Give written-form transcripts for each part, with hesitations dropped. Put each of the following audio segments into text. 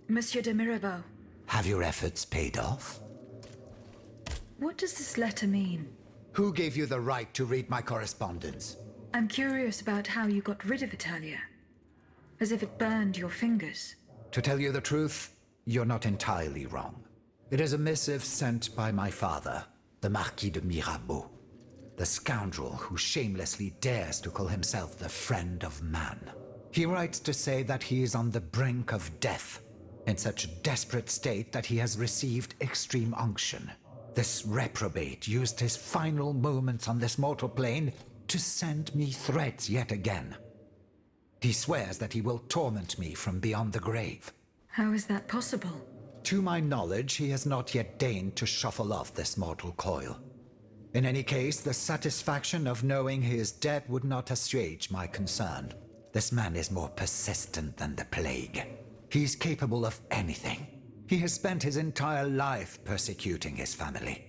Monsieur de Mirabeau. Have your efforts paid off? What does this letter mean? Who gave you the right to read my correspondence? I'm curious about how you got rid of it earlier. As if it burned your fingers. To tell you the truth, you're not entirely wrong. It is a missive sent by my father, the Marquis de Mirabeau, the scoundrel who shamelessly dares to call himself the friend of man. He writes to say that he is on the brink of death, in such a desperate state that he has received extreme unction. This reprobate used his final moments on this mortal plane to send me threats yet again. He swears that he will torment me from beyond the grave. How is that possible? To my knowledge, he has not yet deigned to shuffle off this mortal coil. In any case, the satisfaction of knowing he is dead would not assuage my concern. This man is more persistent than the plague. He is capable of anything. He has spent his entire life persecuting his family.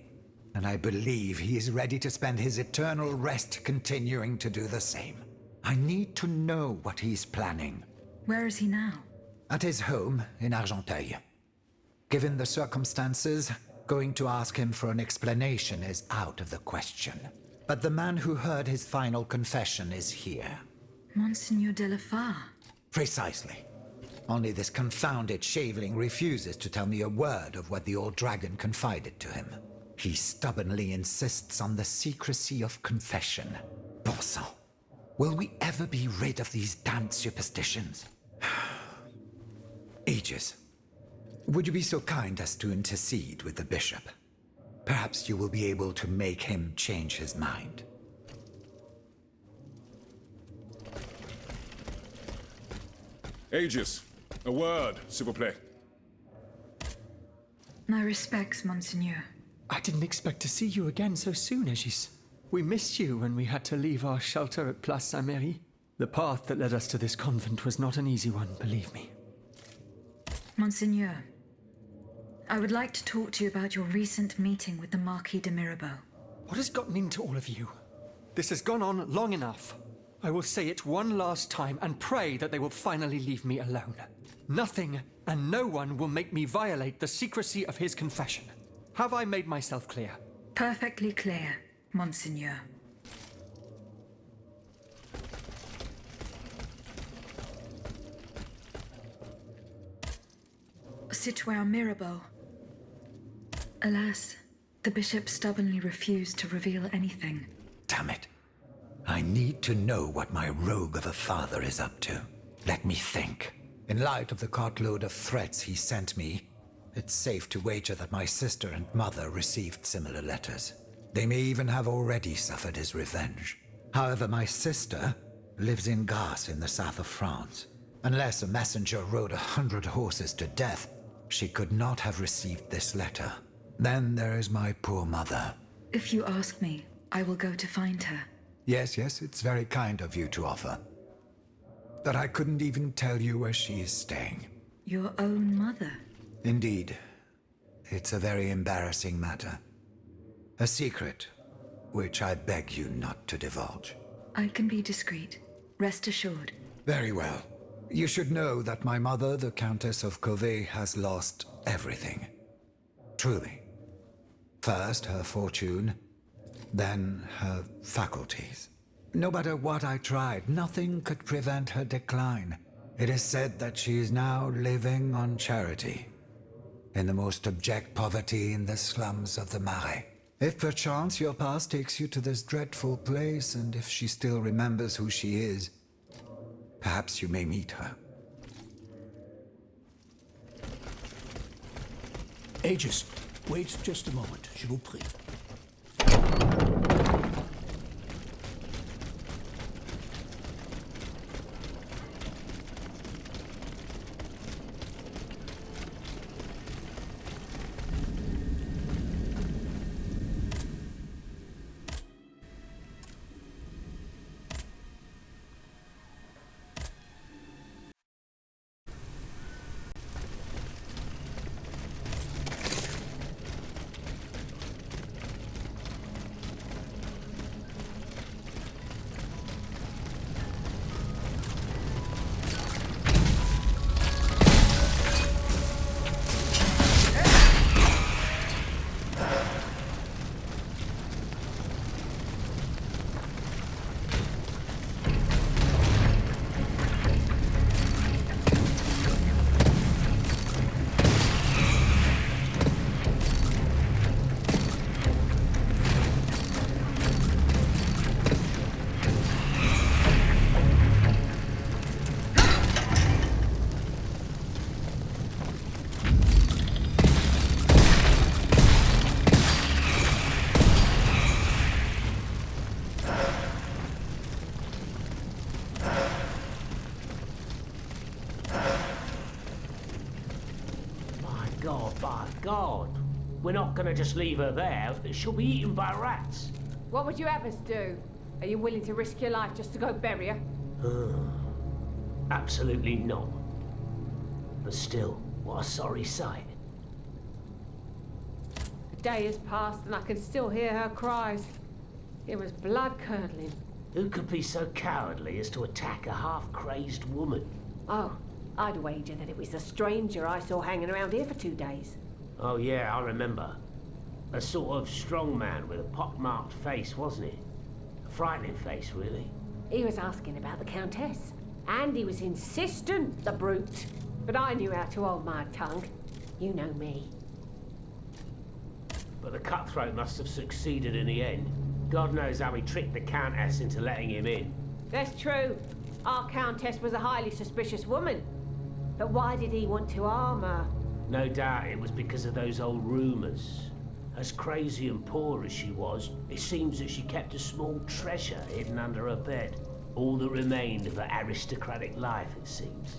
And I believe he is ready to spend his eternal rest continuing to do the same. I need to know what he's planning. Where is he now? At his home in Argenteuil. Given the circumstances, going to ask him for an explanation is out of the question. But the man who heard his final confession is here. Monseigneur de la Fare. Precisely. Only this confounded shaveling refuses to tell me a word of what the old dragon confided to him. He stubbornly insists on the secrecy of confession. Bon sang. Will we ever be rid of these damned superstitions? Aegis, would you be so kind as to intercede with the bishop? Perhaps you will be able to make him change his mind. Aegis, a word, s'il vous plaît. My respects, Monseigneur. I didn't expect to see you again so soon, Aegis. We missed you when we had to leave our shelter at Place Saint-Méry. The path that led us to this convent was not an easy one, believe me. Monseigneur, I would like to talk to you about your recent meeting with the Marquis de Mirabeau. What has gotten into all of you? This has gone on long enough. I will say it one last time and pray that they will finally leave me alone. Nothing and no one will make me violate the secrecy of his confession. Have I made myself clear? Perfectly clear, Monseigneur. Citoyen Mirabeau. Alas, the bishop stubbornly refused to reveal anything. Damn it. I need to know what my rogue of a father is up to. Let me think. In light of the cartload of threats he sent me, it's safe to wager that my sister and mother received similar letters. They may even have already suffered his revenge. However, my sister lives in Grasse in the south of France. Unless a messenger rode 100 horses to death, she could not have received this letter. Then there is my poor mother. If you ask me, I will go to find her. Yes, it's very kind of you to offer. But I couldn't even tell you where she is staying. Your own mother? Indeed. It's a very embarrassing matter. A secret, which I beg you not to divulge. I can be discreet. Rest assured. Very well. You should know that my mother, the Countess of Covey, has lost everything. Truly. First her fortune, then her faculties. No matter what I tried, nothing could prevent her decline. It is said that she is now living on charity, in the most abject poverty in the slums of the Marais. If perchance your past takes you to this dreadful place, and if she still remembers who she is, perhaps you may meet her. Aegis, wait just a moment, je vous prie. God. We're not gonna just leave her there. She'll be eaten by rats. What would you have us do? Are you willing to risk your life just to go bury her? Absolutely not. But still, what a sorry sight. A day has passed and I can still hear her cries. It was blood-curdling. Who could be so cowardly as to attack a half-crazed woman? Oh, I'd wager that it was a stranger I saw hanging around here for 2 days. Oh yeah, I remember. A sort of strong man with a pock-marked face, wasn't he? A frightening face, really. He was asking about the Countess. And he was insistent, the brute. But I knew how to hold my tongue. You know me. But the cutthroat must have succeeded in the end. God knows how he tricked the Countess into letting him in. That's true. Our Countess was a highly suspicious woman. But why did he want to harm her? No doubt it was because of those old rumours. As crazy and poor as she was, it seems that she kept a small treasure hidden under her bed. All that remained of her aristocratic life, it seems.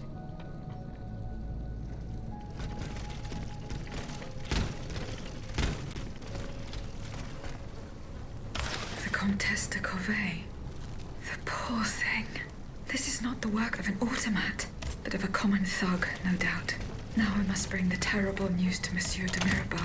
The Comtesse de Corvée. The poor thing. This is not the work of an automat, but of a common thug, no doubt. Now I must bring the terrible news to Monsieur de Mirabeau.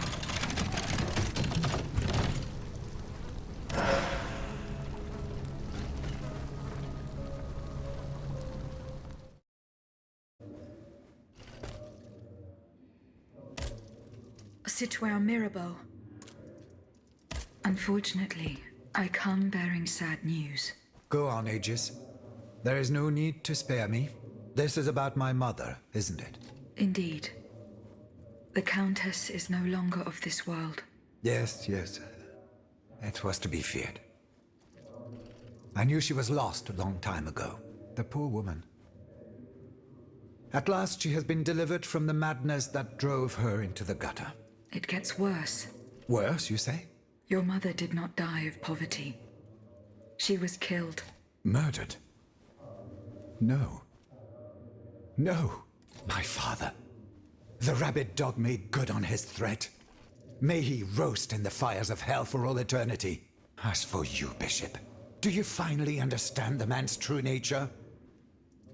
Citoyen Mirabeau. Unfortunately, I come bearing sad news. Go on, Aegis. There is no need to spare me. This is about my mother, isn't it? Indeed. The Countess is no longer of this world. Yes, yes. It was to be feared. I knew she was lost a long time ago. The poor woman. At last she has been delivered from the madness that drove her into the gutter. It gets worse. Worse, you say? Your mother did not die of poverty. She was killed. Murdered? No. No, my father. The rabid dog made good on his threat. May he roast in the fires of hell for all eternity. As for you, Bishop, do you finally understand the man's true nature?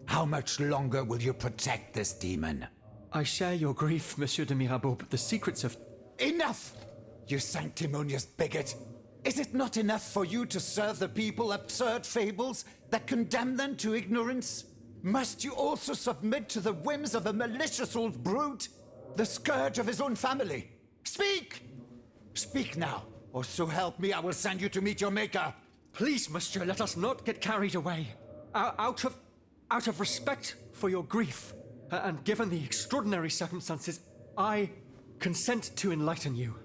How much longer will you protect this demon? I share your grief, Monsieur de Mirabeau, but the secrets of... Enough! You sanctimonious bigot! Is it not enough for you to serve the people absurd fables that condemn them to ignorance? Must you also submit to the whims of a malicious old brute? The scourge of his own family? Speak! Speak now, or so help me, I will send you to meet your maker. Please, Monsieur, let us not get carried away. Out of respect for your grief, and given the extraordinary circumstances, I consent to enlighten you.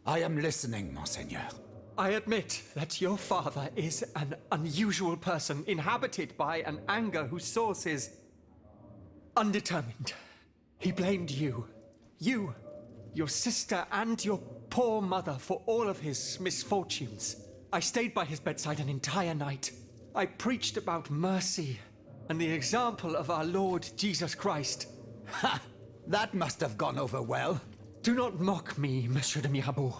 I am listening, Monseigneur. I admit that your father is an unusual person, inhabited by an anger whose source is undetermined. He blamed you, your sister, and your poor mother for all of his misfortunes. I stayed by his bedside an entire night. I preached about mercy and the example of our Lord Jesus Christ. Ha! That must have gone over well. Do not mock me, Monsieur de Mirabeau.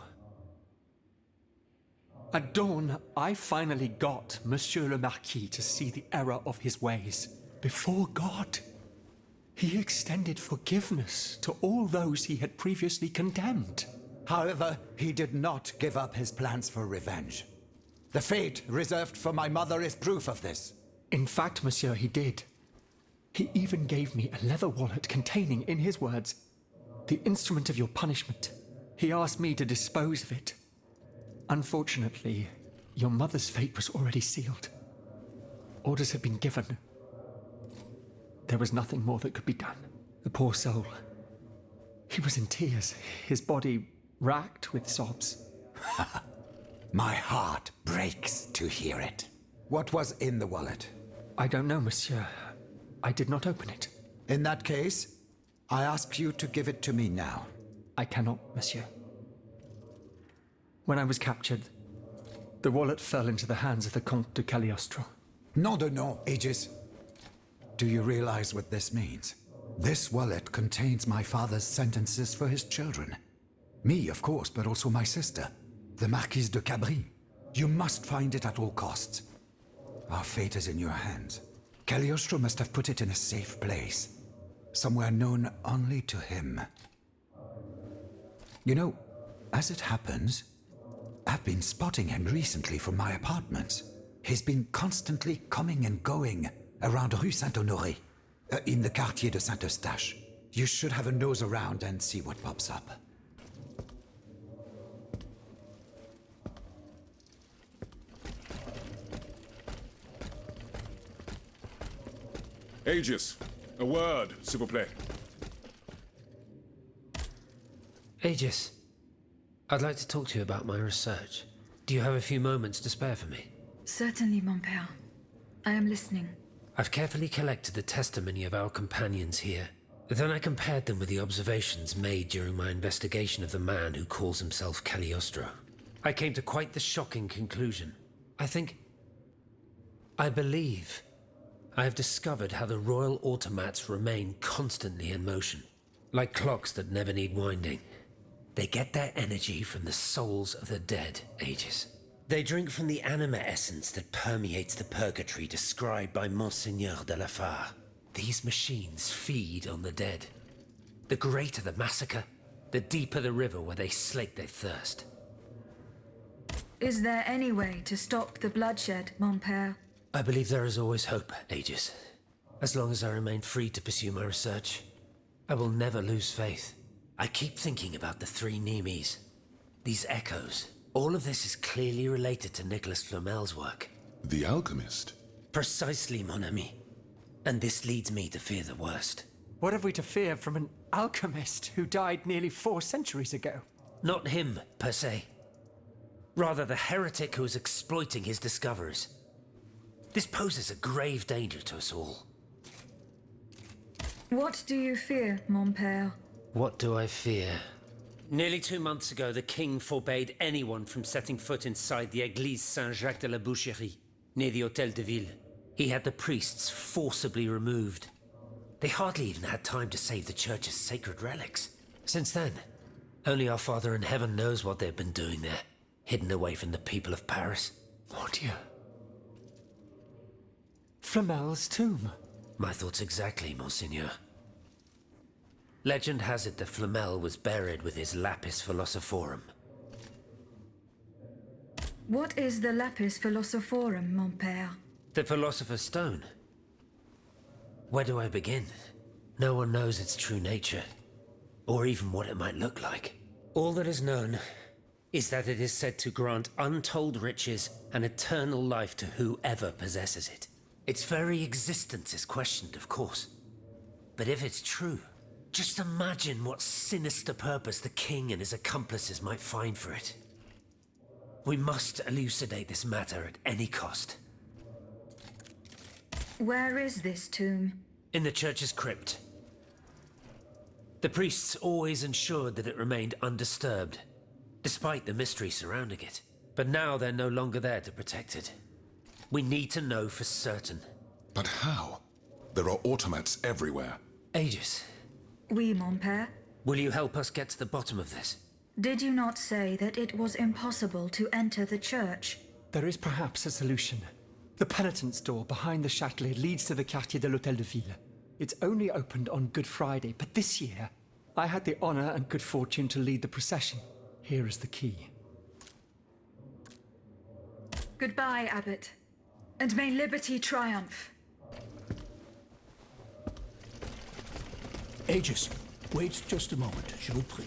At dawn, I finally got Monsieur le Marquis to see the error of his ways. Before God, he extended forgiveness to all those he had previously condemned. However, he did not give up his plans for revenge. The fate reserved for my mother is proof of this. In fact, Monsieur, he did. He even gave me a leather wallet containing, in his words, the instrument of your punishment. He asked me to dispose of it. Unfortunately, your mother's fate was already sealed. Orders had been given. There was nothing more that could be done. The poor soul. He was in tears, his body racked with sobs. My heart breaks to hear it. What was in the wallet? I don't know, Monsieur. I did not open it. In that case, I ask you to give it to me now. I cannot, Monsieur. When I was captured, the wallet fell into the hands of the Comte de Cagliostro. Nom de nom, Aegis. Do you realize what this means? This wallet contains my father's sentences for his children. Me, of course, but also my sister, the Marquise de Cabri. You must find it at all costs. Our fate is in your hands. Cagliostro must have put it in a safe place, somewhere known only to him. You know, as it happens, I've been spotting him recently from my apartments. He's been constantly coming and going around Rue Saint-Honoré, in the Quartier de Saint-Eustache. You should have a nose around and see what pops up. Aegis, a word, s'il vous plaît. Aegis, I'd like to talk to you about my research. Do you have a few moments to spare for me? Certainly, mon père. I am listening. I've carefully collected the testimony of our companions here. Then I compared them with the observations made during my investigation of the man who calls himself Cagliostro. I came to quite the shocking conclusion. I believe I have discovered how the royal automats remain constantly in motion, like clocks that never need winding. They get their energy from the souls of the dead, Aegis. They drink from the anima essence that permeates the purgatory described by Monseigneur de la Fare. These machines feed on the dead. The greater the massacre, the deeper the river where they slake their thirst. Is there any way to stop the bloodshed, mon père? I believe there is always hope, Aegis. As long as I remain free to pursue my research, I will never lose faith. I keep thinking about the three Nemes. These echoes. All of this is clearly related to Nicholas Flamel's work. The alchemist? Precisely, mon ami. And this leads me to fear the worst. What have we to fear from an alchemist who died nearly 4 centuries ago? Not him, per se. Rather, the heretic who is exploiting his discoveries. This poses a grave danger to us all. What do you fear, mon père? What do I fear? Nearly 2 months ago, the king forbade anyone from setting foot inside the Église Saint-Jacques de la Boucherie, near the Hôtel de Ville. He had the priests forcibly removed. They hardly even had time to save the church's sacred relics. Since then, only our Father in Heaven knows what they've been doing there, hidden away from the people of Paris. Mon Dieu. Flamel's tomb. My thoughts exactly, Monseigneur. Legend has it that Flamel was buried with his Lapis Philosophorum. What is the Lapis Philosophorum, mon père? The Philosopher's Stone. Where do I begin? No one knows its true nature, or even what it might look like. All that is known is that it is said to grant untold riches and eternal life to whoever possesses it. Its very existence is questioned, of course. But if it's true, just imagine what sinister purpose the king and his accomplices might find for it. We must elucidate this matter at any cost. Where is this tomb? In the church's crypt. The priests always ensured that it remained undisturbed, despite the mystery surrounding it. But now they're no longer there to protect it. We need to know for certain. But how? There are automats everywhere. Aegis, Oui, mon père. will you help us get to the bottom of this? Did you not say that it was impossible to enter the church? There is perhaps a solution. The penitent's door behind the Châtelet leads to the Quartier de l'Hôtel de Ville. It's only opened on Good Friday, but this year, I had the honor and good fortune to lead the procession. Here is the key. Goodbye, Abbot. And may liberty triumph. Aegis, wait just a moment, je vous prie.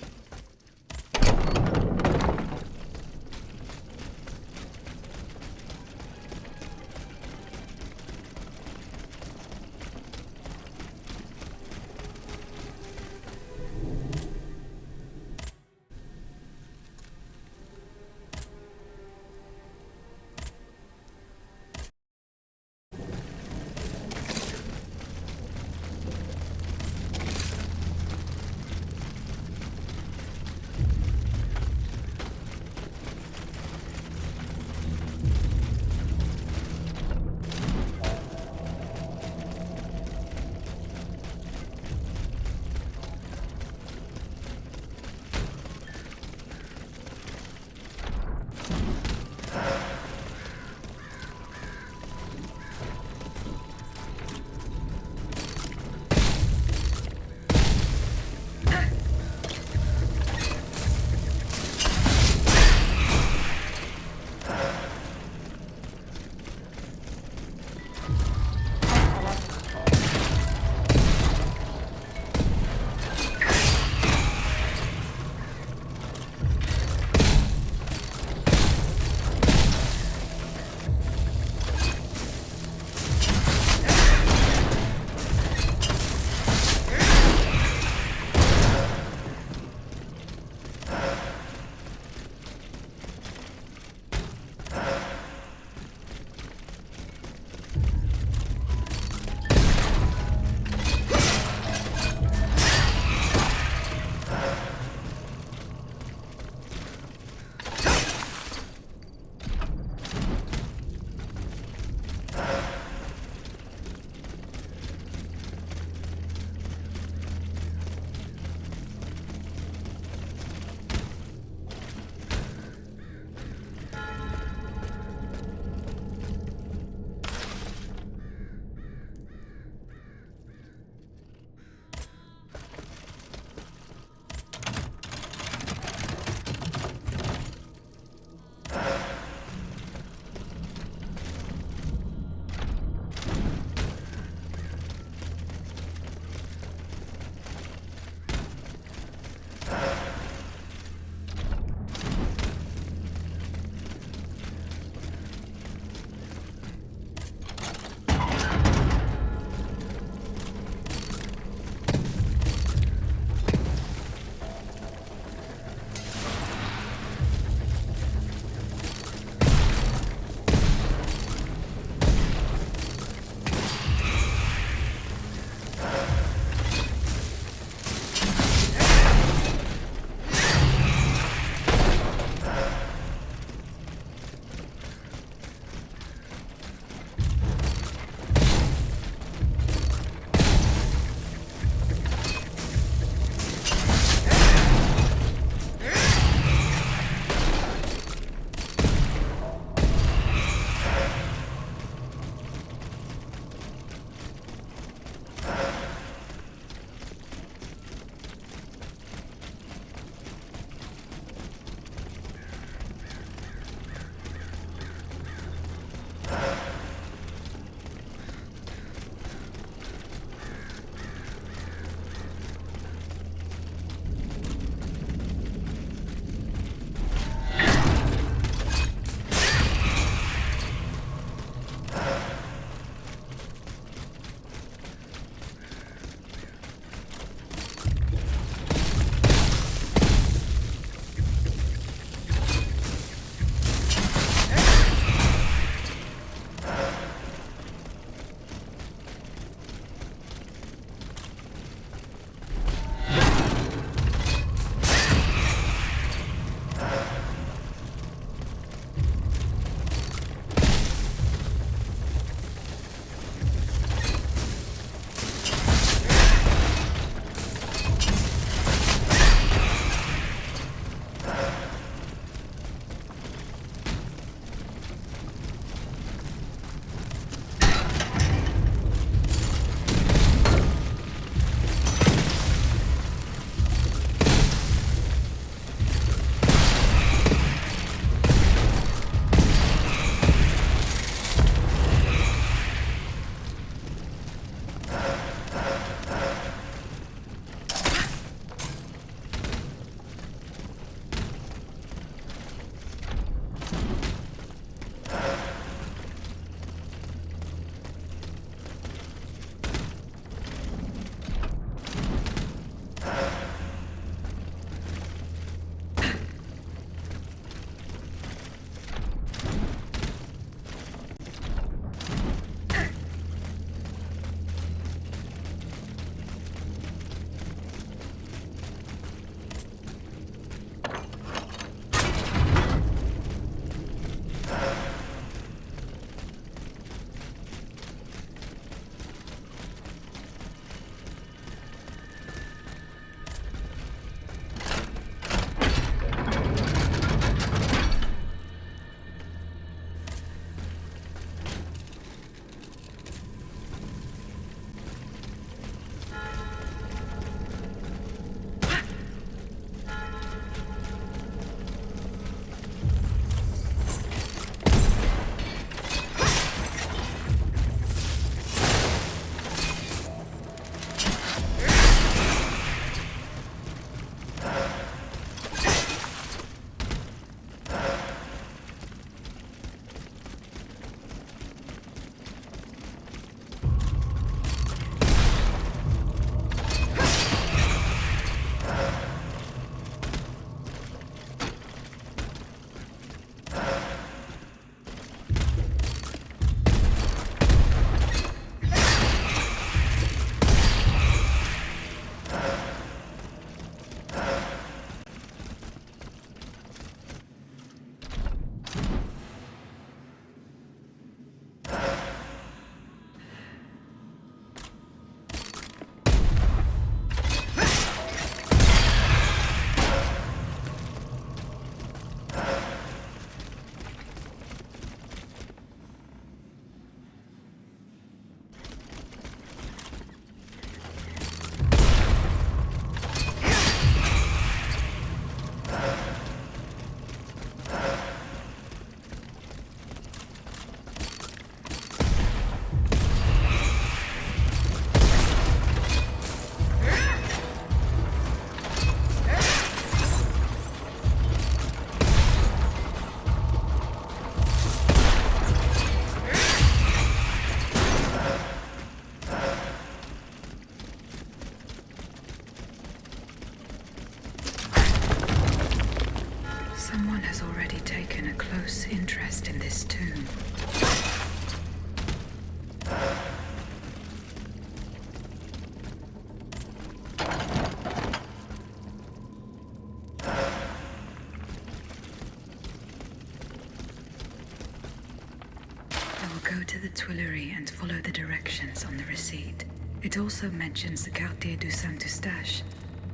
Go to the Tuileries and follow the directions on the receipt. It also mentions the Quartier du Saint-Eustache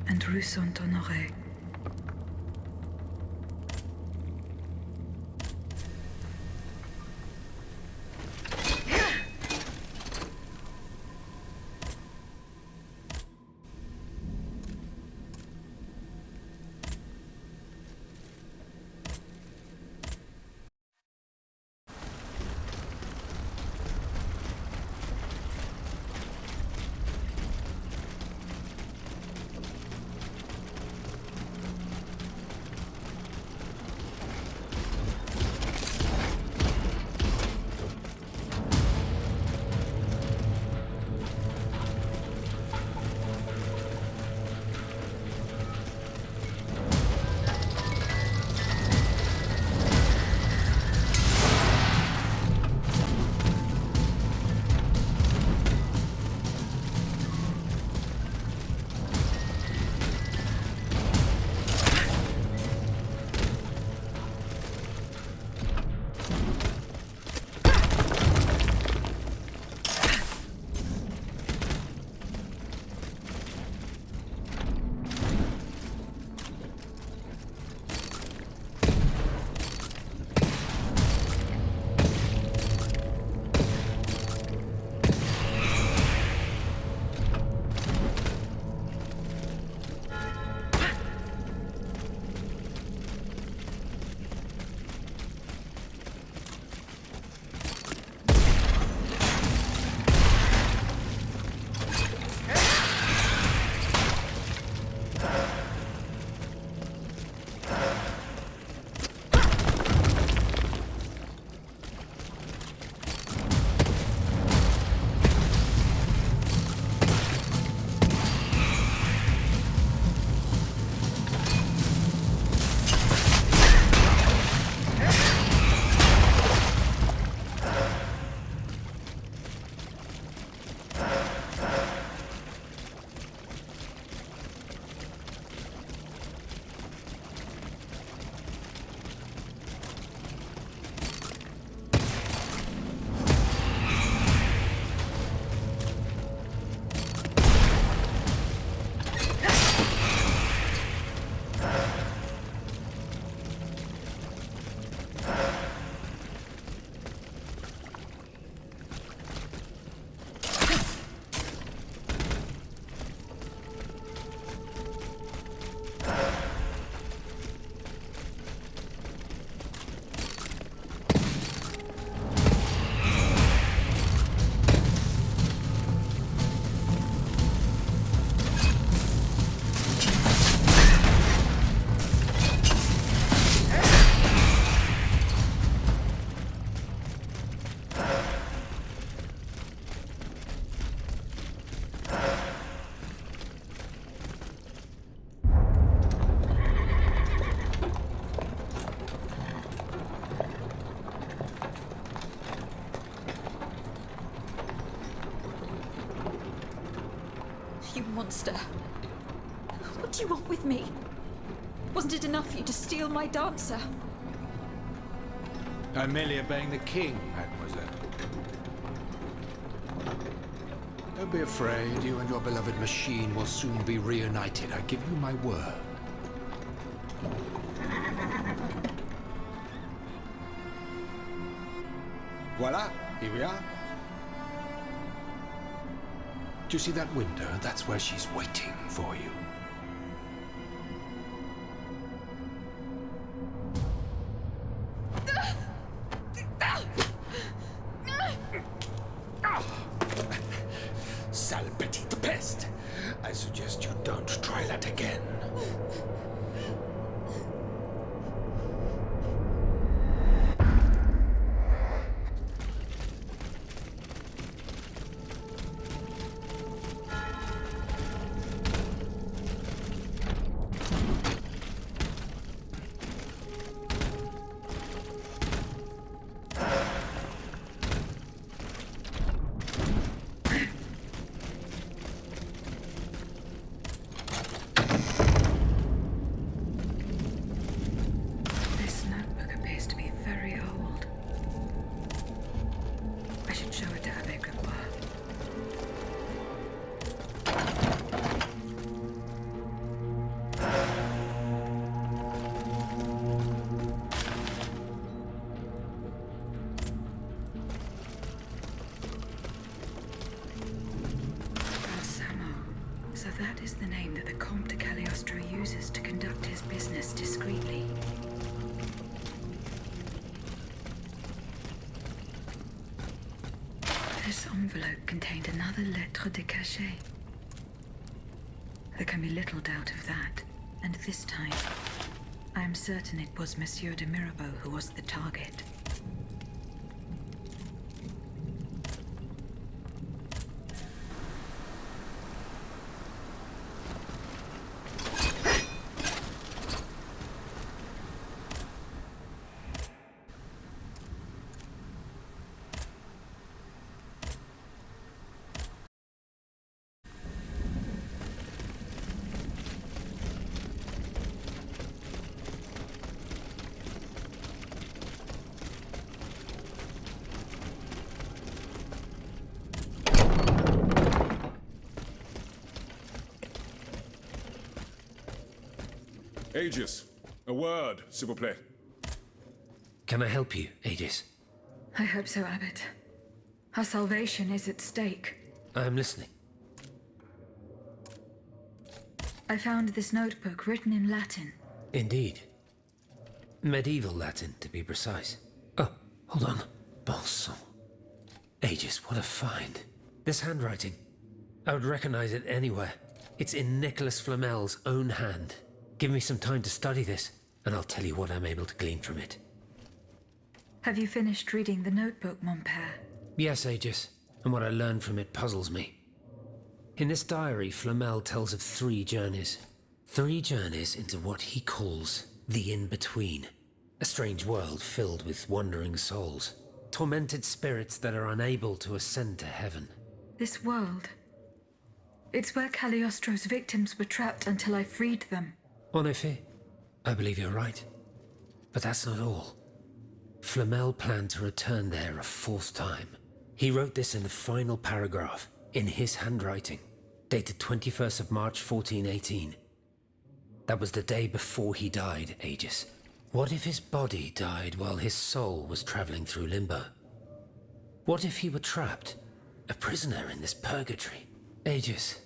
and Rue Saint-Honoré. You monster. What do you want with me? Wasn't it enough for you to steal my dancer? I'm merely obeying the king, mademoiselle. Don't be afraid. You and your beloved machine will soon be reunited. I give you my word. Voila, here we are. Do you see that window? That's where she's waiting for you. Sale petite peste. I suggest you don't try that again. that is the name that the Comte de Cagliostro uses to conduct his business discreetly. This envelope contained another lettre de cachet. There can be little doubt of that, and this time, I am certain it was Monsieur de Mirabeau who was the target. Aegis, a word, s'il vous plaît. Can I help you, Aegis? I hope so, Abbot. Our salvation is at stake. I am listening. I found this notebook written in Latin. Indeed. Medieval Latin, to be precise. Oh, hold on. Bon sang. Aegis, what a find. This handwriting. I would recognize it anywhere. It's in Nicholas Flamel's own hand. Give me some time to study this, and I'll tell you what I'm able to glean from it. Have you finished reading the notebook, mon père? Yes, Aegis, and what I learned from it puzzles me. In this diary, Flamel tells of 3 journeys. 3 journeys into what he calls the in-between. A strange world filled with wandering souls. Tormented spirits that are unable to ascend to heaven. This world. It's where Cagliostro's victims were trapped until I freed them. En effet, I believe you're right. But that's not all. Flamel planned to return there a 4th time. He wrote this in the final paragraph, in his handwriting, dated 21st of March 1418. That was the day before he died, Aegis. What if his body died while his soul was traveling through limbo? What if he were trapped, a prisoner in this purgatory? Aegis,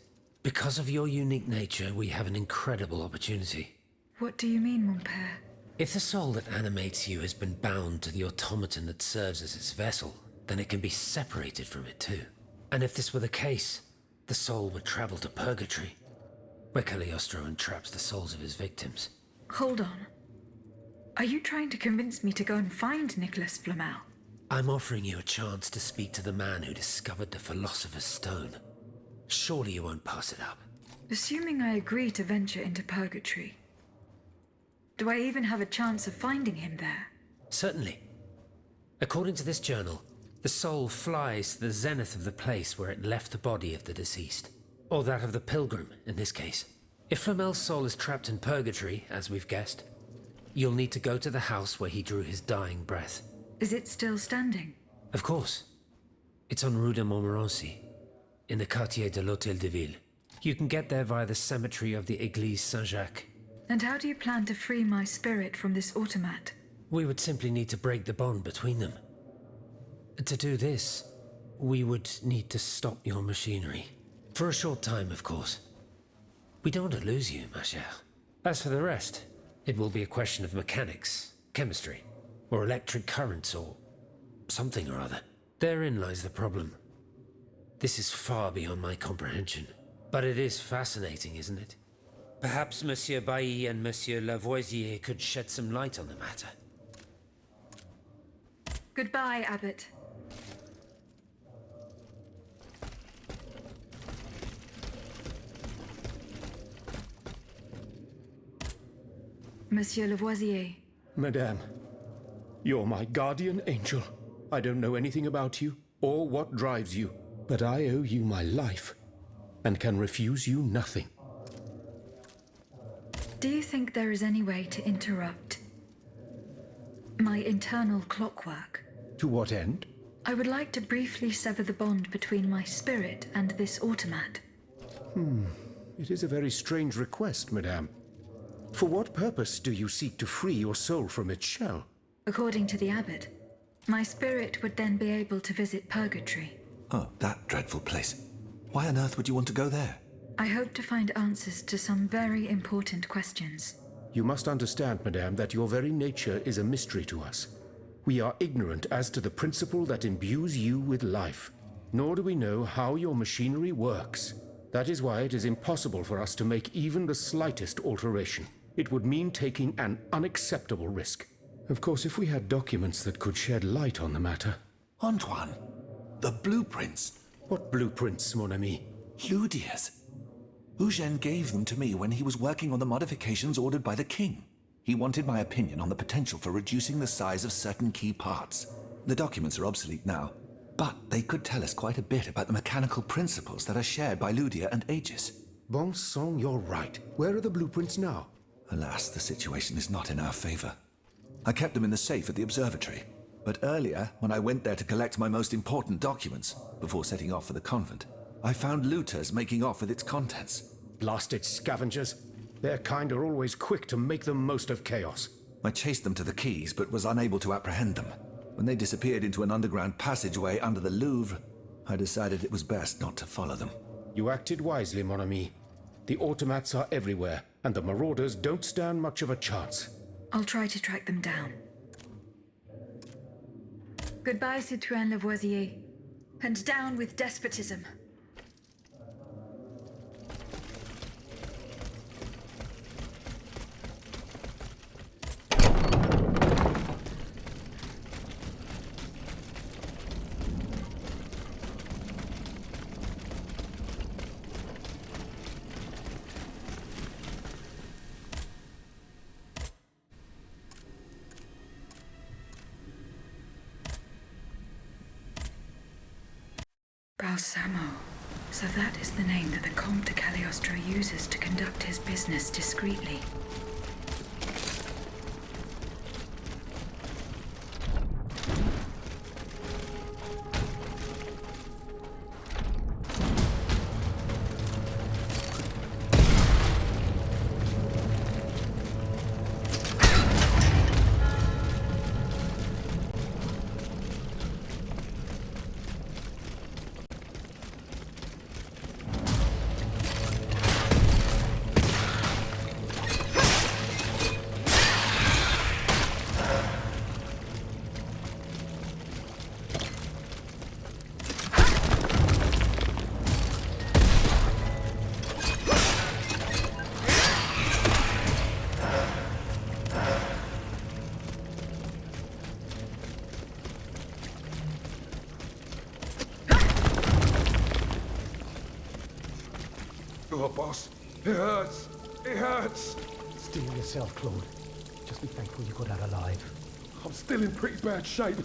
because of your unique nature, we have an incredible opportunity. What do you mean, mon père? If the soul that animates you has been bound to the automaton that serves as its vessel, then it can be separated from it too. And if this were the case, the soul would travel to purgatory, where Cagliostro entraps the souls of his victims. Hold on. Are you trying to convince me to go and find Nicholas Flamel? I'm offering you a chance to speak to the man who discovered the Philosopher's Stone. Surely you won't pass it up. Assuming I agree to venture into purgatory, do I even have a chance of finding him there? Certainly. According to this journal, the soul flies to the zenith of the place where it left the body of the deceased. Or that of the pilgrim, in this case. If Flamel's soul is trapped in purgatory, as we've guessed, you'll need to go to the house where he drew his dying breath. Is it still standing? Of course. It's on Rue de Montmorency, in the quartier de l'Hôtel de Ville. You can get there via the cemetery of the Église Saint-Jacques. And how do you plan to free my spirit from this automat? We would simply need to break the bond between them. To do this, we would need to stop your machinery. For a short time, of course. We don't want to lose you, ma chère. As for the rest, it will be a question of mechanics, chemistry, or electric currents, or something or other. Therein lies the problem. This is far beyond my comprehension. But it is fascinating, isn't it? Perhaps Monsieur Bailly and Monsieur Lavoisier could shed some light on the matter. Goodbye, Abbot. Monsieur Lavoisier. Madame, you're my guardian angel. I don't know anything about you or what drives you, but I owe you my life and can refuse you nothing. Do you think there is any way to interrupt my internal clockwork? To what end? I would like to briefly sever the bond between my spirit and this automat. It is a very strange request, Madame. For what purpose do you seek to free your soul from its shell? According to the abbot, my spirit would then be able to visit purgatory. Oh, that dreadful place. Why on earth would you want to go there? I hope to find answers to some very important questions. You must understand, madame, that your very nature is a mystery to us. We are ignorant as to the principle that imbues you with life, nor do we know how your machinery works. That is why it is impossible for us to make even the slightest alteration. It would mean taking an unacceptable risk. Of course, if we had documents that could shed light on the matter. Antoine, the blueprints. What blueprints, mon ami? Ludia's. Eugène gave them to me when he was working on the modifications ordered by the king. He wanted my opinion on the potential for reducing the size of certain key parts. The documents are obsolete now, but they could tell us quite a bit about the mechanical principles that are shared by Ludia and Aegis. Bon sang, you're right. Where are the blueprints now? Alas, the situation is not in our favor. I kept them in the safe at the observatory, but earlier, when I went there to collect my most important documents, before setting off for the convent, I found looters making off with its contents. Blasted scavengers. Their kind are always quick to make the most of chaos. I chased them to the quays, but was unable to apprehend them. When they disappeared into an underground passageway under the Louvre, I decided it was best not to follow them. You acted wisely, mon ami. The automats are everywhere, and the marauders don't stand much of a chance. I'll try to track them down. Goodbye, Citoyen Lavoisier. And down with despotism. Balsamo. So that is the name that the Comte de Cagliostro uses to conduct his business discreetly. Oh, boss. It hurts. It hurts. Steel yourself, Claude. Just be thankful you got out alive. I'm still in pretty bad shape.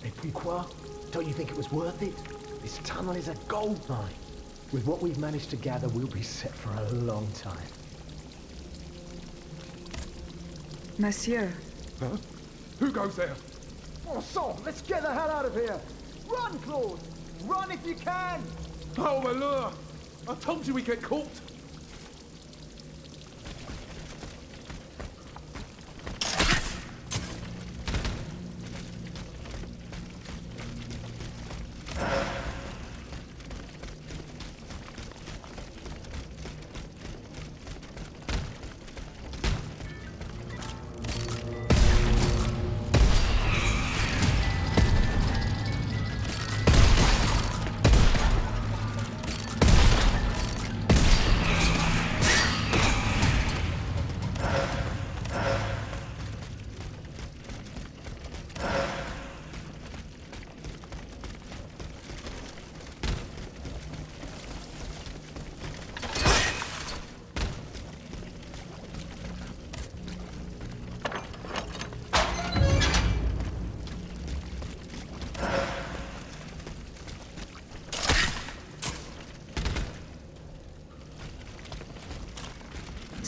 Et puis quoi? Don't you think it was worth it? This tunnel is a gold mine. With what we've managed to gather, we'll be set for a long time. Monsieur. Huh? Who goes there? Oh, so, let's get the hell out of here! Run, Claude! Run if you can! Oh, my lure! I told you we'd get caught.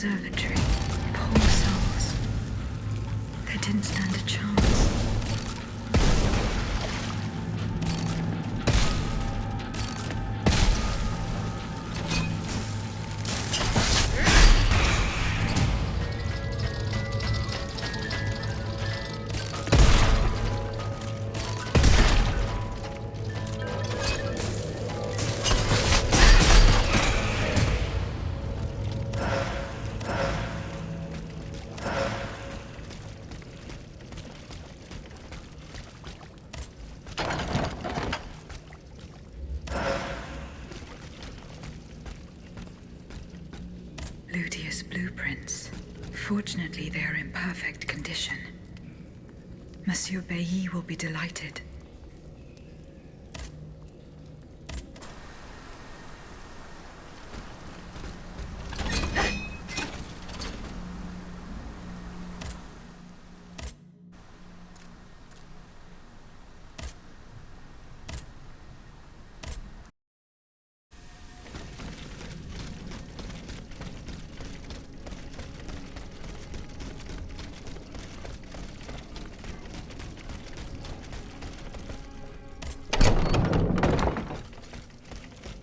Observatory. Poor souls. They didn't stand a chance. blueprints. Fortunately, they are in perfect condition. Monsieur Bailly will be delighted.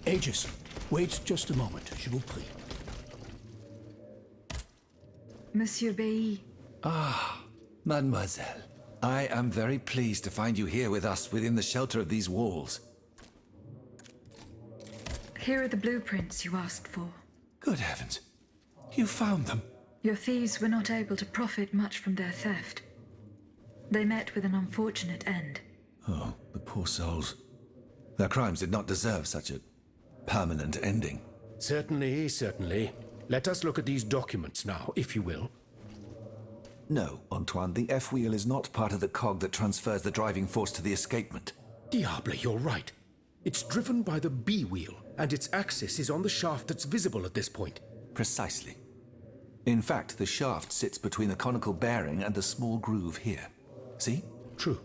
Aegis, wait just a moment, s'il vous plaît. Monsieur Bailly. Ah, mademoiselle. I am very pleased to find you here with us within the shelter of these walls. Here are the blueprints you asked for. Good heavens. You found them. Your thieves were not able to profit much from their theft. They met with an unfortunate end. Oh, the poor souls. Their crimes did not deserve such a permanent ending. Certainly, certainly. Let us look at these documents now, if you will. No, Antoine, the F-wheel is not part of the cog that transfers the driving force to the escapement. Diable, you're right. It's driven by the B-wheel, and its axis is on the shaft that's visible at this point. Precisely. In fact, the shaft sits between the conical bearing and the small groove here. See? True.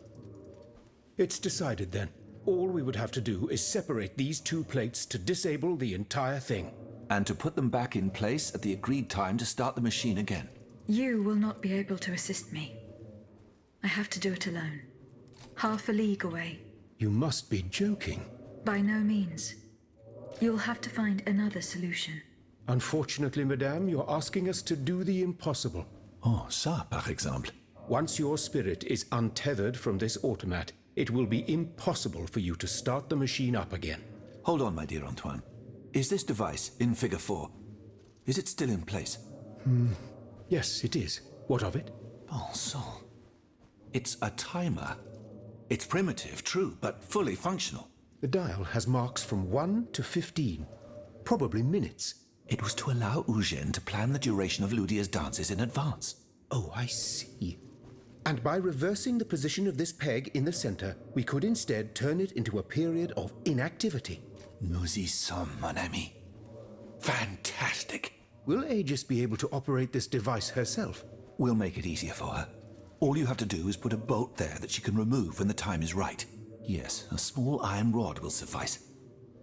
It's decided then. All we would have to do is separate these two plates to disable the entire thing. And to put them back in place at the agreed time to start the machine again. You will not be able to assist me. I have to do it alone. Half a league away. You must be joking. By no means. You'll have to find another solution. Unfortunately, madame, you're asking us to do the impossible. Oh, ça, par exemple. Once your spirit is untethered from this automat, it will be impossible for you to start the machine up again. Hold on, my dear Antoine. Is this device in Figure 4? Is it still in place? Yes, it is. What of it? Bon sang. It's a timer. It's primitive, true, but fully functional. The dial has marks from 1 to 15. Probably minutes. It was to allow Eugène to plan the duration of Ludia's dances in advance. Oh, I see. And by reversing the position of this peg in the center, we could instead turn it into a period of inactivity. Nous y sommes, mon ami. Fantastic. Will Aegis be able to operate this device herself? We'll make it easier for her. All you have to do is put a bolt there that she can remove when the time is right. Yes, a small iron rod will suffice.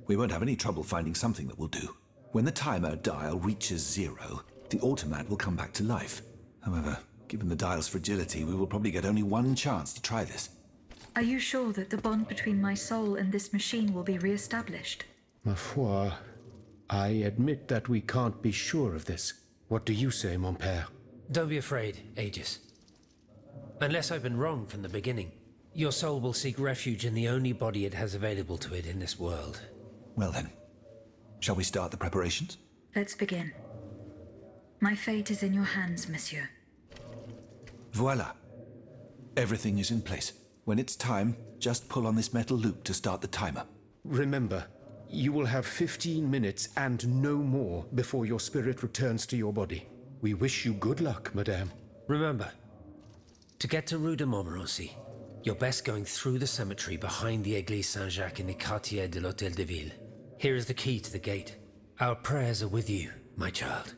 We won't have any trouble finding something that will do. When the timer dial reaches 0, the automat will come back to life. However, given the dial's fragility, we will probably get only one chance to try this. Are you sure that the bond between my soul and this machine will be re-established? Ma foi, I admit that we can't be sure of this. What do you say, mon père? Don't be afraid, Aegis. Unless I've been wrong from the beginning, your soul will seek refuge in the only body it has available to it in this world. Well then, shall we start the preparations? Let's begin. My fate is in your hands, monsieur. Voila. Everything is in place. When it's time, just pull on this metal loop to start the timer. Remember, you will have 15 minutes and no more before your spirit returns to your body. We wish you good luck, madame. Remember, to get to Rue de Montmorency, you're best going through the cemetery behind the Église Saint-Jacques in the Quartier de l'Hôtel de Ville. Here is the key to the gate. Our prayers are with you, my child.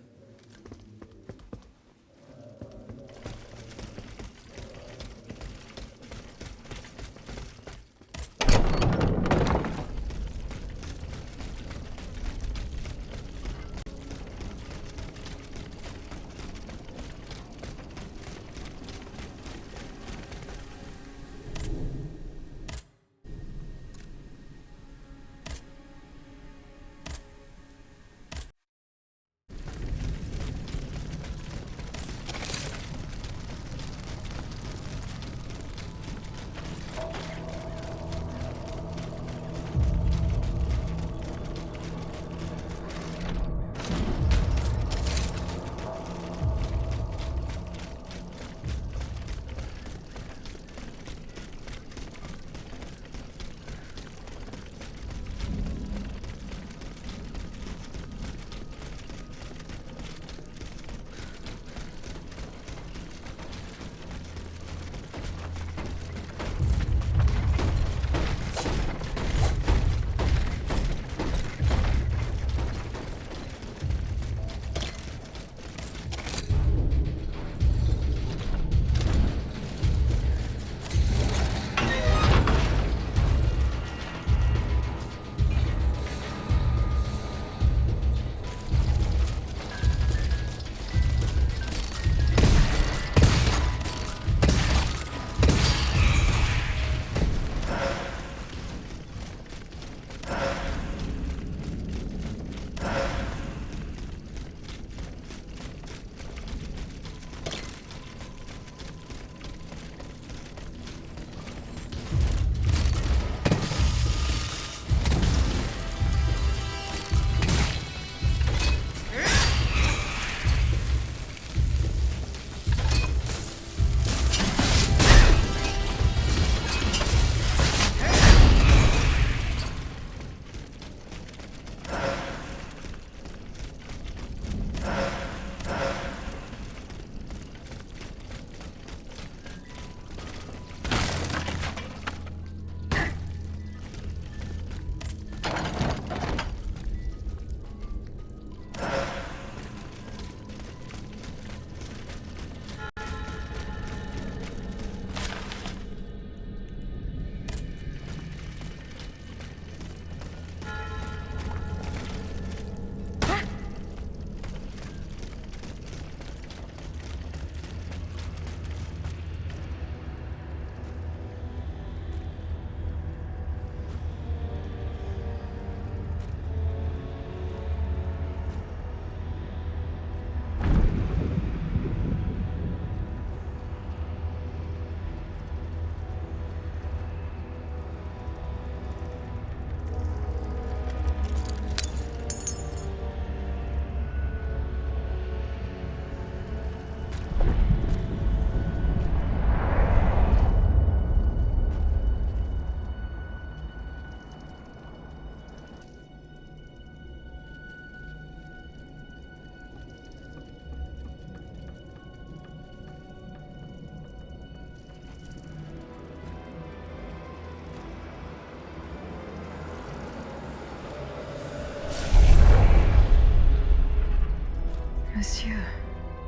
Monsieur.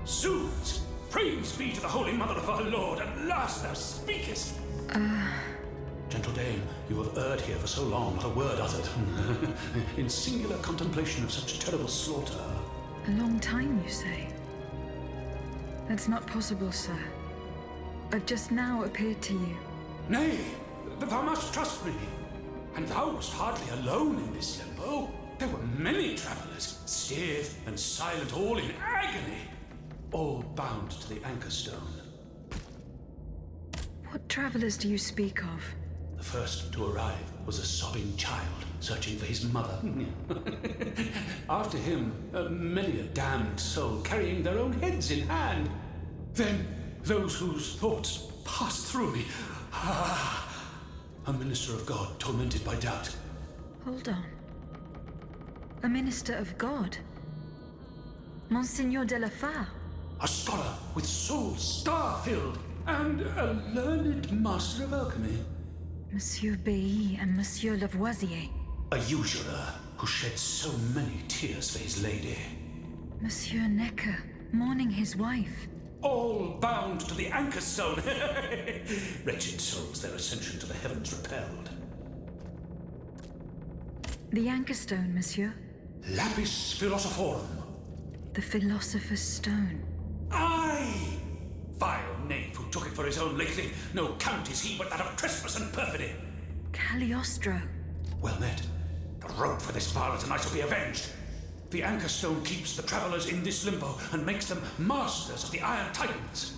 Zounds! Praise be to the Holy Mother of our Lord, at last thou speakest! Gentle dame, you have erred here for so long, not a word uttered. In singular contemplation of such terrible slaughter. A long time, you say? That's not possible, sir. I've just now appeared to you. Nay, thou must trust me. And thou wast hardly alone in this limbo. There were many travelers, stiff and silent, all in agony, all bound to the anchor stone. What travelers do you speak of? The first to arrive was a sobbing child searching for his mother. After him, many a damned soul carrying their own heads in hand. Then those whose thoughts passed through me. A minister of God tormented by doubt. Hold on. A minister of God? Monsignor de la Fare? A scholar with soul star-filled, and a learned master of alchemy. Monsieur Bailly and Monsieur Lavoisier. A usurer who shed so many tears for his lady. Monsieur Necker, mourning his wife. All bound to the anchor stone. Wretched souls, their ascension to the heavens repelled. The anchor stone, monsieur? Lapis philosophorum. The philosopher's stone. Aye! Vile knave who took it for his own lately. No count is he but that of trespass and perfidy. Cagliostro. Well met. The rope for this varlet and I shall be avenged. The anchor stone keeps the travelers in this limbo and makes them masters of the Iron Titans.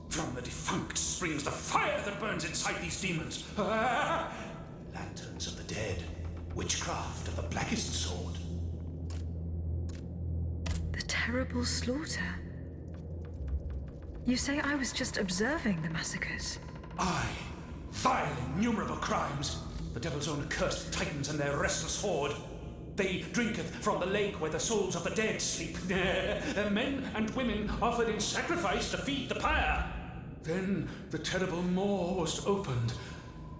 From the defunct springs the fire that burns inside these demons. Lanterns of the dead. Witchcraft of the blackest sort. The terrible slaughter. You say I was just observing the massacres? Aye. Vile, innumerable crimes. The devil's own accursed titans and their restless horde. They drinketh from the lake where the souls of the dead sleep. Men and women offered in sacrifice to feed the pyre. Then the terrible maw was opened,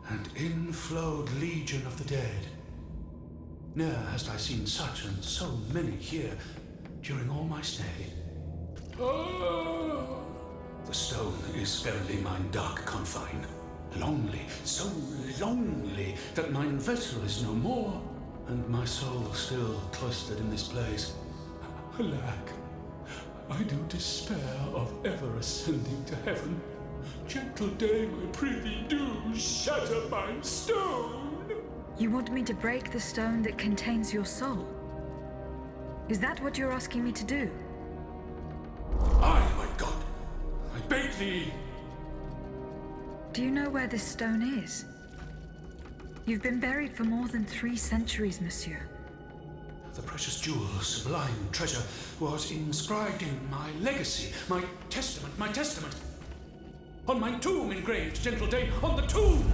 and in flowed legion of the dead. Ne'er hast I seen such and so many here during all my stay. Oh! The stone is verily mine dark confine. Lonely, so lonely, that mine vessel is no more, and my soul still cloistered in this place. Alack, I do despair of ever ascending to heaven. Gentle dame, I prithee do shatter mine stone. You want me to break the stone that contains your soul? Is that what you're asking me to do? Aye, my God, I beg thee. Do you know where this stone is? You've been buried for more than 3 centuries, monsieur. The precious jewel, sublime treasure, was inscribed in my legacy, my testament. On my tomb engraved, gentle dame, on the tomb!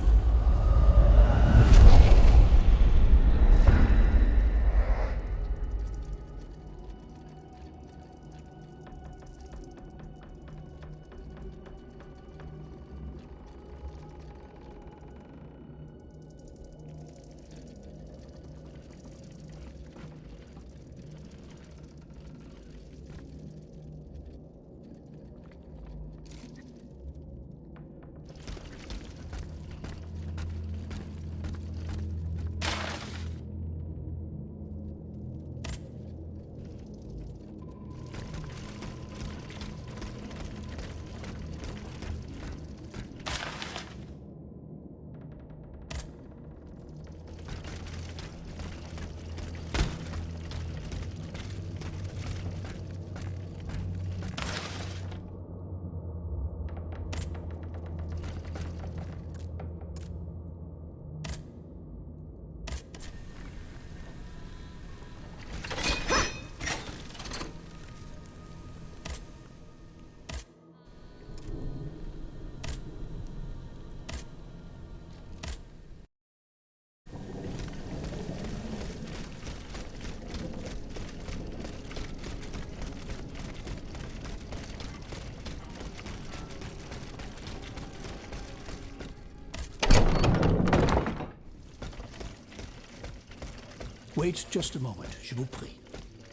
Wait just a moment, je vous prie.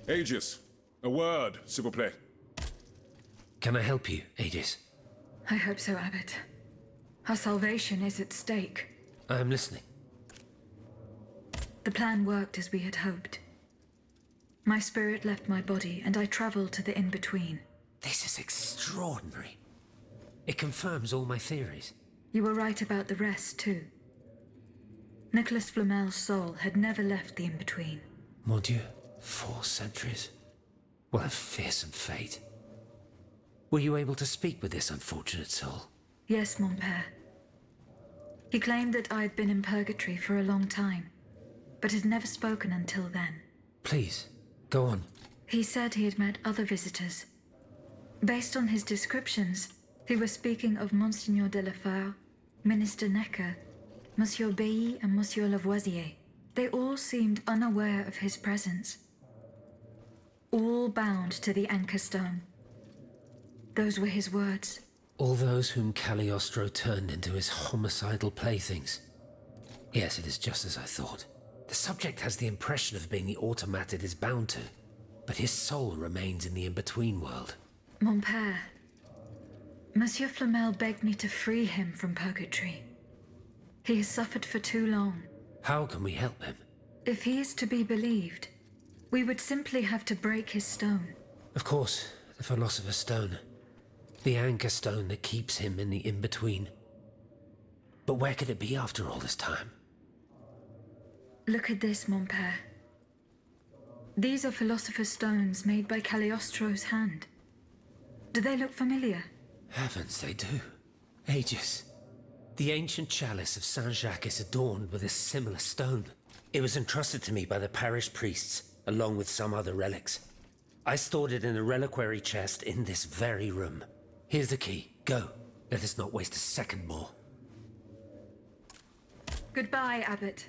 Aegis, a word, s'il vous plaît. Can I help you, Aegis? I hope so, Abbot. Our salvation is at stake. I am listening. The plan worked as we had hoped. My spirit left my body, and I traveled to the in-between. This is extraordinary. It confirms all my theories. You were right about the rest, too. Nicholas Flamel's soul had never left the in-between. Mon Dieu, 4 centuries. What a fearsome fate. Were you able to speak with this unfortunate soul? Yes, mon père. He claimed that I had been in purgatory for a long time, but had never spoken until then. Please, go on. He said he had met other visitors. Based on his descriptions, he was speaking of Monseigneur de la Fare, Minister Necker, Monsieur Bailly and Monsieur Lavoisier. They all seemed unaware of his presence. All bound to the anchor stone. Those were his words. All those whom Cagliostro turned into his homicidal playthings. Yes, it is just as I thought. The subject has the impression of being the automat it is bound to, but his soul remains in the in-between world. Mon père, Monsieur Flamel begged me to free him from purgatory. He has suffered for too long. How can we help him? If he is to be believed, we would simply have to break his stone. Of course, the Philosopher's Stone. The anchor stone that keeps him in the in-between. But where could it be after all this time? Look at this, mon père. These are Philosopher's Stones made by Cagliostro's hand. Do they look familiar? Heavens, they do. Aegis. The ancient chalice of Saint-Jacques is adorned with a similar stone. It was entrusted to me by the parish priests, along with some other relics. I stored it in a reliquary chest in this very room. Here's the key. Go. Let us not waste a second more. Goodbye, Abbot.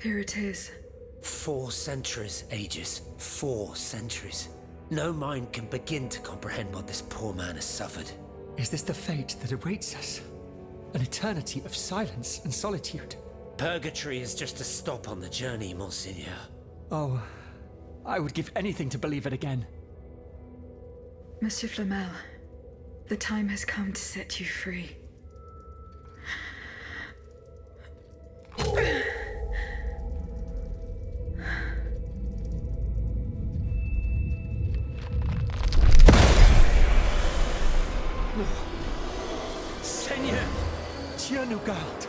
Here it is. 4 centuries, Aegis. 4 centuries. No mind can begin to comprehend what this poor man has suffered. Is this the fate that awaits us? An eternity of silence and solitude? Purgatory is just a stop on the journey, Monseigneur. Oh, I would give anything to believe it again. Monsieur Flamel, the time has come to set you free. Seigneur, Dieu nous garde.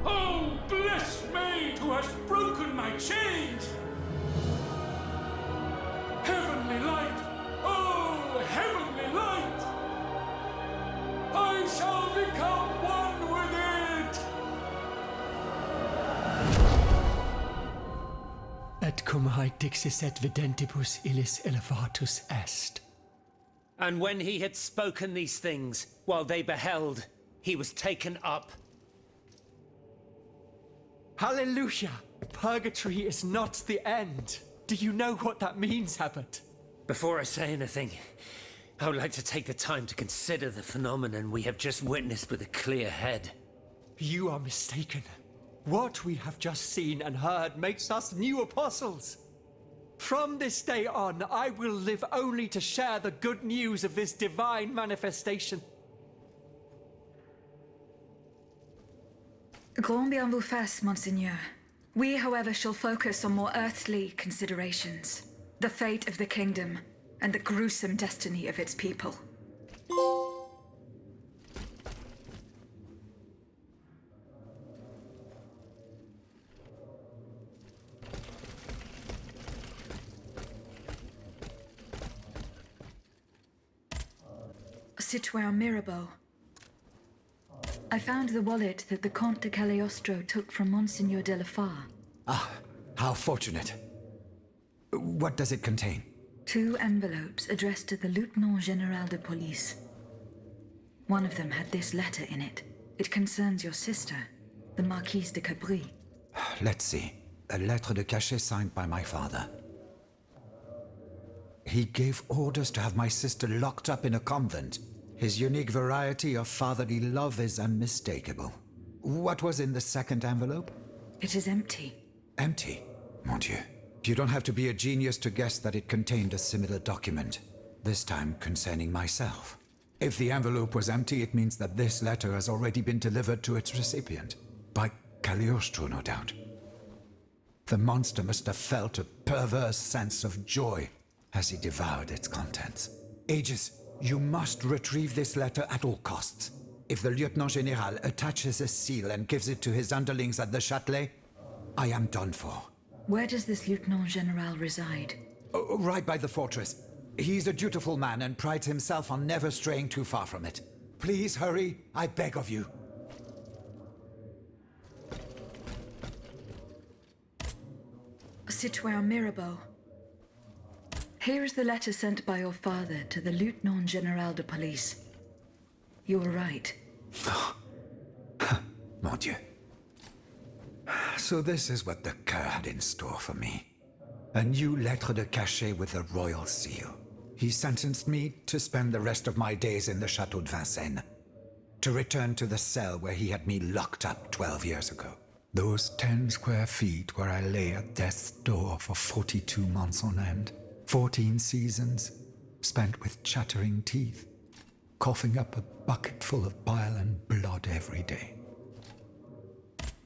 Oh, blessed maid who has broken my chains! Heavenly light! Oh, heavenly light! I shall become one with it! Et cum haec dixis et videntibus illis elevatus est. And when he had spoken these things, while they beheld, he was taken up. Hallelujah! Purgatory is not the end. Do you know what that means, Abbot? Before I say anything, I would like to take the time to consider the phenomenon we have just witnessed with a clear head. You are mistaken. What we have just seen and heard makes us new apostles. From this day on, I will live only to share the good news of this divine manifestation. Grand bien vous fasse, Monseigneur. We, however, shall focus on more earthly considerations. The fate of the kingdom, and the gruesome destiny of its people. Citoyen Mirabeau. I found the wallet that the Comte de Cagliostro took from Monseigneur de la Fare. Ah, how fortunate. What does it contain? 2 envelopes addressed to the Lieutenant General de Police. One of them had this letter in it. It concerns your sister, the Marquise de Capri. Let's see. A lettre de cachet signed by my father. He gave orders to have my sister locked up in a convent. His unique variety of fatherly love is unmistakable. What was in the second envelope? It is empty. Empty? Mon Dieu. You don't have to be a genius to guess that it contained a similar document, this time concerning myself. If the envelope was empty, it means that this letter has already been delivered to its recipient. By Cagliostro, no doubt. The monster must have felt a perverse sense of joy as he devoured its contents. Aegis, you must retrieve this letter at all costs. If the Lieutenant General attaches a seal and gives it to his underlings at the Châtelet, I am done for. Where does this Lieutenant General reside? Oh, right by the fortress. He's a dutiful man and prides himself on never straying too far from it. Please hurry, I beg of you. Citoyen Mirabeau. Here is the letter sent by your father to the Lieutenant General de Police. You were right. Mon Dieu. So this is what the cur had in store for me. A new lettre de cachet with a royal seal. He sentenced me to spend the rest of my days in the Château de Vincennes, to return to the cell where he had me locked up 12 years ago. Those 10 square feet where I lay at death's door for 42 months on end. 14 seasons spent with chattering teeth, coughing up a bucket full of bile and blood every day.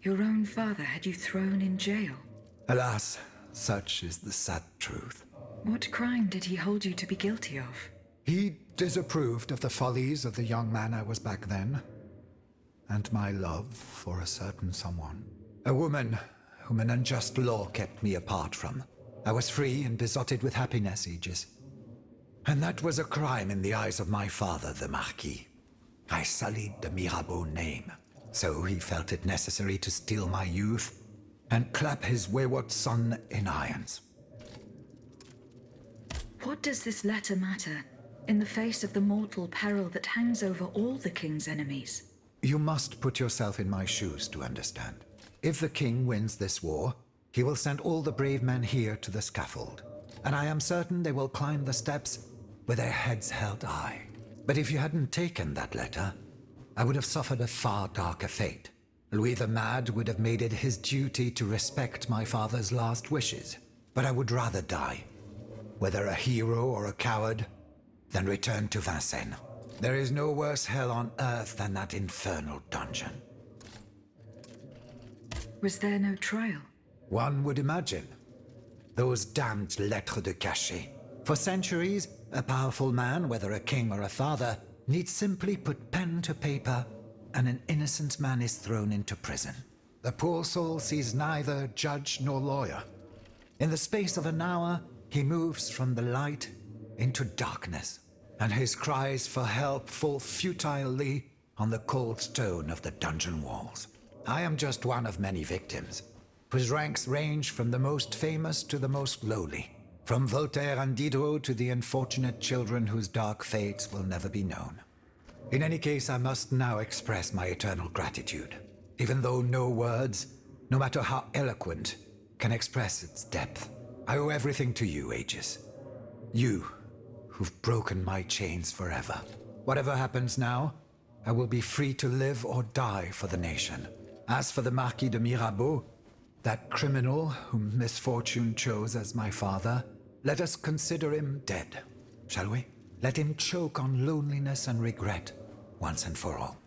Your own father had you thrown in jail? Alas, such is the sad truth. What crime did he hold you to be guilty of? He disapproved of the follies of the young man I was back then, and my love for a certain someone. A woman whom an unjust law kept me apart from. I was free and besotted with happiness, Aegis. And that was a crime in the eyes of my father, the Marquis. I sullied the Mirabeau name, so he felt it necessary to steal my youth and clap his wayward son in irons. What does this letter matter in the face of the mortal peril that hangs over all the king's enemies? You must put yourself in my shoes to understand. If the king wins this war, he will send all the brave men here to the scaffold, and I am certain they will climb the steps with their heads held high. But if you hadn't taken that letter, I would have suffered a far darker fate. Louis the Mad would have made it his duty to respect my father's last wishes, but I would rather die, whether a hero or a coward, than return to Vincennes. There is no worse hell on earth than that infernal dungeon. Was there no trial? One would imagine. Those damned lettres de cachet. For centuries, a powerful man, whether a king or a father, needs simply put pen to paper, and an innocent man is thrown into prison. The poor soul sees neither judge nor lawyer. In the space of an hour, he moves from the light into darkness, and his cries for help fall futilely on the cold stone of the dungeon walls. I am just one of many victims, whose ranks range from the most famous to the most lowly, from Voltaire and Diderot to the unfortunate children whose dark fates will never be known. In any case, I must now express my eternal gratitude, even though no words, no matter how eloquent, can express its depth. I owe everything to you, Aegis. You, who've broken my chains forever. Whatever happens now, I will be free to live or die for the nation. As for the Marquis de Mirabeau, that criminal whom misfortune chose as my father, let us consider him dead, shall we? Let him choke on loneliness and regret once and for all.